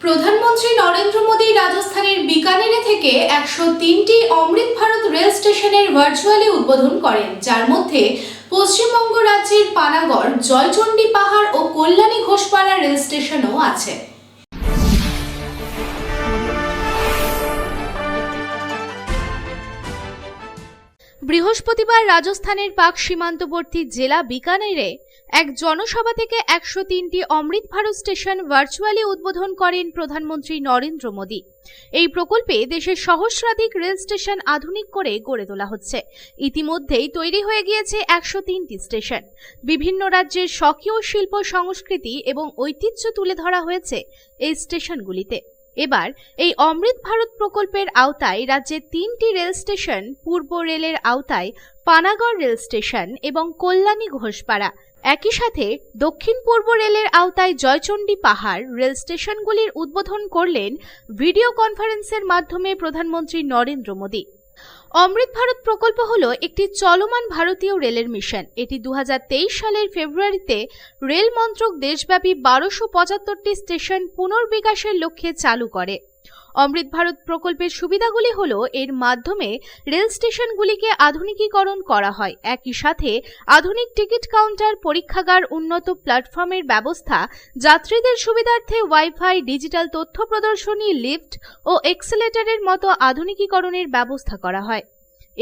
প্রধানমন্ত্রী নরেন্দ্র মোদী রাজস্থানের বিকানেরে থেকে 103টি অমৃত ভারত রেল স্টেশনের ভার্চুয়ালি উদ্বোধন করেন, যার মধ্যে পশ্চিমবঙ্গ রাজ্যের পানাগড়, জয়চণ্ডী পাহাড় ও কল্যাণী ঘোষপাড়া রেল স্টেশনও আছে। বৃহস্পতিবার রাজস্থানের পাক সীমান্তবর্তী জেলা বিকানেরে এক জনসভা থেকে 103টি অমৃত ভারত স্টেশন ভার্চুয়ালি উদ্বোধন করেন প্রধানমন্ত্রী নরেন্দ্র মোদী। এই প্রকল্পে দেশের সহস্রাধিক রেল স্টেশন আধুনিক করে গড়ে তোলা হচ্ছে। ইতিমধ্যেই তৈরি হয়ে গিয়েছে 103টি স্টেশন। বিভিন্ন রাজ্যের স্বকীয় শিল্প, সংস্কৃতি এবং ঐতিহ্য তুলে ধরা হয়েছে এই স্টেশনগুলিতে। এবার এই অমৃত ভারত প্রকল্পের আওতায় রাজ্যের 3টি রেল স্টেশন, পূর্ব রেলের আওতায় পানাগড় রেল স্টেশন এবং কল্যাণী ঘোষপাড়া, একই সাথে দক্ষিণ পূর্ব রেলের আওতায় জয়চণ্ডী পাহাড় রেল স্টেশনগুলির উদ্বোধন করলেন ভিডিও কনফারেন্সের মাধ্যমে প্রধানমন্ত্রী নরেন্দ্র মোদী। অমৃত ভারত প্রকল্প হলো একটি চলমান ভারতীয় রেলের মিশন। এটি 2023 সালের ফেব্রুয়ারিতে রেল মন্ত্রক দেশব্যাপী 1275টি স্টেশন পুনর্বিকাশের লক্ষ্যে চালু করে। অমৃত ভারত প্রকল্পের সুবিধাগুলি হলো এর মাধ্যমে রেল স্টেশনগুলিকে আধুনিকীকরণ করা হয়, একই সাথে আধুনিক টিকিট কাউন্টার, পরীক্ষাগার, উন্নত প্ল্যাটফর্মের ব্যবস্থা, যাত্রীদের সুবিধার্থে ওয়াইফাই, ডিজিটাল তথ্য প্রদর্শনী, লিফট ও এক্সেলেটরের মতো আধুনিকীকরণের ব্যবস্থা করা হয়।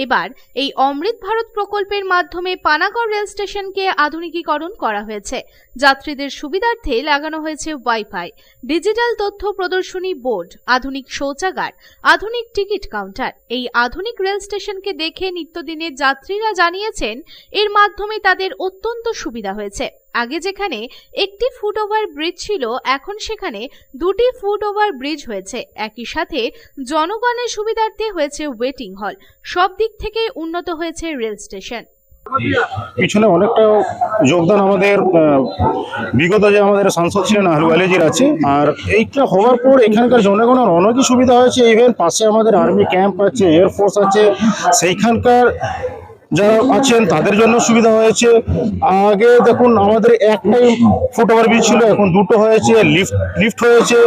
এবার এই অমৃত ভারত প্রকল্পের মাধ্যমে পানাগড় রেল স্টেশনকে আধুনিকীকরণ করা হয়েছে। যাত্রীদের সুবিধার্থে লাগানো হয়েছে ওয়াইফাই, ডিজিটাল তথ্য প্রদর্শনী বোর্ড, আধুনিক শৌচাগার, আধুনিক টিকিট কাউন্টার। এই আধুনিক রেল স্টেশনকে দেখে নিত্যদিনের যাত্রীরা জানিয়েছেন এর মাধ্যমে তাদের অত্যন্ত সুবিধা হয়েছে। আগে যেখানে একটি ফুটওভার ব্রিজ ছিল, এখন সেখানে 2টি ফুটওভার ব্রিজ হয়েছে। একই সাথে জনগণের সুবিধার্থে হয়েছে ওয়েটিং হল। সব দিক থেকে উন্নত হয়েছে রেল স্টেশন। পিছনে অনেকটা যোগদান আমাদের বিগত যে আমাদের সাংসদ ছিলেন আহলুওয়ালিজির আছে, আর এইটা হওয়ার পর এখানকার জনগণের অনেকই সুবিধা হয়েছে। ইভেন পাশে আমাদের আর্মি ক্যাম্প আছে, এয়ারফোর্স আছে, সেইখানকার যারা আছেন তাদের জন্য সুবিধা হয়েছে। আগে দেখুন আমাদের একটাই ফুটওভার ব্রিজ ছিল, এখন 2টো হয়েছে, লিফট হয়েছে,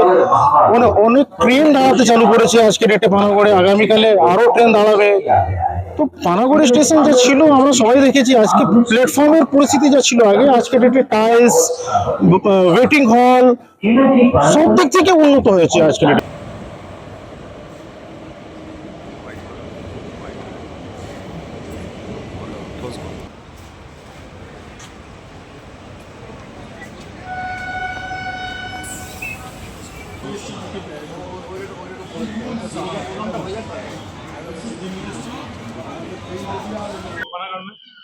মানে অনেক ট্রেন দাঁড়াতে চালু করেছে আজকে ডেটে পানাগড়ে। আগামীকালে আরো ট্রেন দাঁড়াবে। তো পানাগড় স্টেশন যা ছিল আমরা সবাই দেখেছি, আজকে প্ল্যাটফর্মের পরিস্থিতি যা ছিল আগে, আজকে ডেটে টাইলস, ওয়েটিং হল, সব দিক থেকে উন্নত হয়েছে আজকে ডেটে।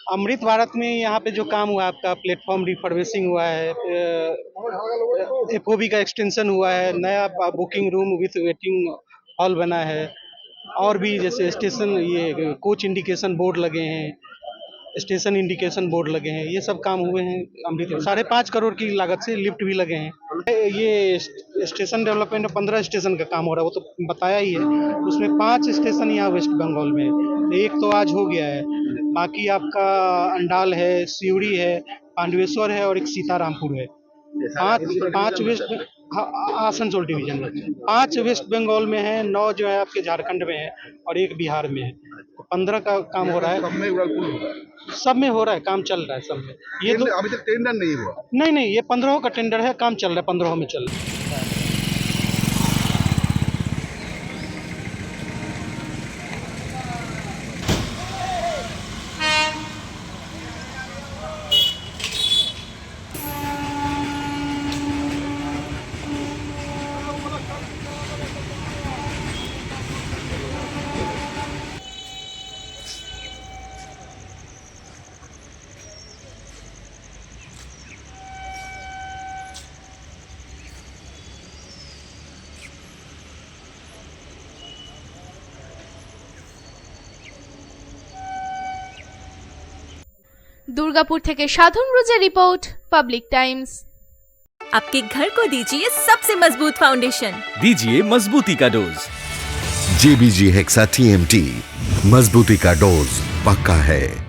अमृत भारत में यहाँ पे जो काम हुआ है, आपका प्लेटफॉर्म रिफर्बिशिंग हुआ है, एफओबी का एक्सटेंशन हुआ है, नया booking room with waiting hall बना है, और भी जैसे स्टेशन, ये कोच इंडिकेशन बोर्ड लगे हैं, स्टेशन इंडिकेशन बोर्ड लगे हैं, ये सब काम हुए हैं। अमृत 5.5 करोड़ की लागत से लिफ्ट भी लगे हैं। ये स्टेशन डेवलपमेंट 15 स्टेशन का काम हो रहा है, वो तो बताया ही है। उसमें 5 स्टेशन यहाँ वेस्ट बंगाल में है, एक तो आज हो गया है, बाकी आपका अंडाल है, सिवड़ी है, पांडवेश्वर है और एक सीतारामपुर है। 5 वेस्ट आसनसोल डिवीजन में 5 वेस्ट बंगाल में है, 9 जो है आपके झारखंड में है और 1 बिहार में है। 15 का काम हो रहा है, सब में हो रहा है, काम चल रहा है सब में। ये तो अभी तक टेंडर नहीं हुआ। नहीं, ये 15 का टेंडर है, काम चल रहा है, 15 में चल रहा है। दुर्गापुर থেকে সাধন রোজের रिपोर्ट, पब्लिक टाइम्स। आपके घर को दीजिए सबसे मजबूत फाउंडेशन, दीजिए मजबूती का डोज। JBG हेक्सा TMT, मजबूती का डोज पक्का है।